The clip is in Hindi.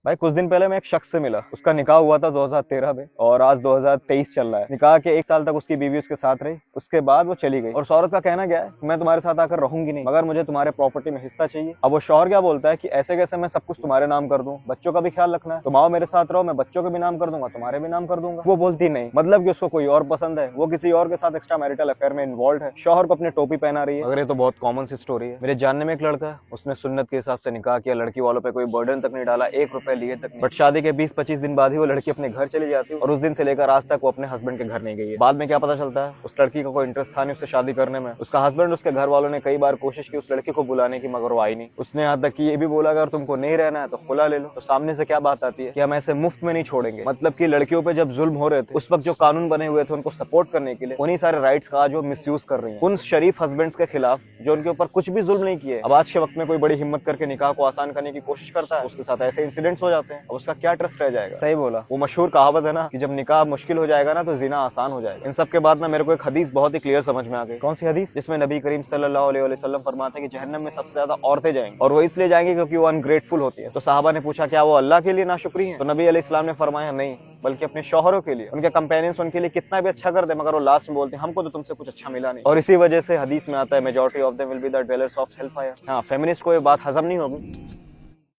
भाई कुछ दिन पहले मैं एक शख्स से मिला, उसका निकाह हुआ था 2013 में और आज 2023 चल रहा है। निकाह के 1 साल तक उसकी बीवी उसके साथ रही, उसके बाद वो चली गई। और उस औरत का कहना क्या है, मैं तुम्हारे साथ आकर रहूंगी नहीं, मगर मुझे तुम्हारे प्रॉपर्टी में हिस्सा चाहिए। अब वो शौहर क्या बोलता है कि ऐसे कैसे मैं सब कुछ तुम्हारे नाम कर दूं, बच्चों का भी ख्याल रखना है, तुम आओ मेरे साथ रहो, मैं बच्चों के भी नाम कर दूंगा, तुम्हारे भी नाम कर दूंगा। वो बोलती नहीं, मतलब कि उसको कोई और पसंद है, वो किसी और के साथ एक्स्ट्रा मैरिटल अफेयर में इन्वॉल्व है। शौहर को अपनी टोपी पहना रही है। अगर ये तो बहुत कॉमन सी स्टोरी है। मेरे जानने में एक लड़का है, उसने सुन्नत के हिसाब से निकाह किया, लड़की वालों पे कोई बर्डन तक नहीं डाला, 1 रुपए लिए तक नहीं। बट शादी के 20-25 दिन बाद ही वो लड़की अपने घर चली जाती है और उस दिन से लेकर आज तक वो अपने हस्बैंड के घर नहीं गई है। बाद में क्या पता चलता है, उस लड़की को कोई इंटरेस्ट था नहीं उससे शादी करने में। उसका हस्बैंड, उसके घर वालों ने कई बार कोशिश की उस लड़की को बुलाने की, मगर वो आई नहीं। उसने यहाँ तक कि ये भी बोला अगर तुमको नहीं रहना है तो खुला ले लो। तो सामने से क्या बात आती है कि हम ऐसे मुफ्त में नहीं छोड़ेंगे। मतलब कि लड़कियों पे जब जुल्म हो रहे थे उस वक्त जो कानून बने हुए थे उनको सपोर्ट करने के लिए, उन्हीं सारे राइट्स का आज वो मिसयूज कर रही है उन शरीफ हस्बैंड्स के खिलाफ जो उनके ऊपर कुछ भी जुल्म नहीं किए। अब आज के वक्त में कोई बड़ी हिम्मत करके निकाह को आसान करने की कोशिश करता है, उसके साथ ऐसे इंसिडेंट्स हो जाते हैं। अब उसका क्या ट्रस्ट रह जाएगा। सही बोला, वो मशहूर कहावत है ना कि जब निकाह मुश्किल हो जाएगा ना तो जिना आसान हो जाएगा। इन सब के बाद ना मेरे को एक हदीस बहुत ही क्लियर समझ में आ गई। कौन सी हदीस? जिसमें नबी करीम सल्लल्लाहु अलैहि वसल्लम फरमाते हैं कि जहन्नम में सबसे ज्यादा औरतें जाएंगी और वो इसलिए जाएंगी क्योंकि वो अनग्रेटफुल होती है। तो साहबा ने पूछा क्या वो अल्लाह के लिए नाशुक्री है? तो नबी अलैहिस्सलाम ने फरमाया नहीं, बल्कि अपने शौहरों के लिए। उनके कंपेनियंस उनके लिए कितना भी अच्छा कर दे मगर वो लास्ट में बोलते हैं हमको तो तुमसे कुछ अच्छा मिला नहीं। और इसी वजह से हदीस में आता है majority of them will be the dwellers of hell fire. हाँ, फेमिनिस्ट को ये बात हजम नहीं होगी।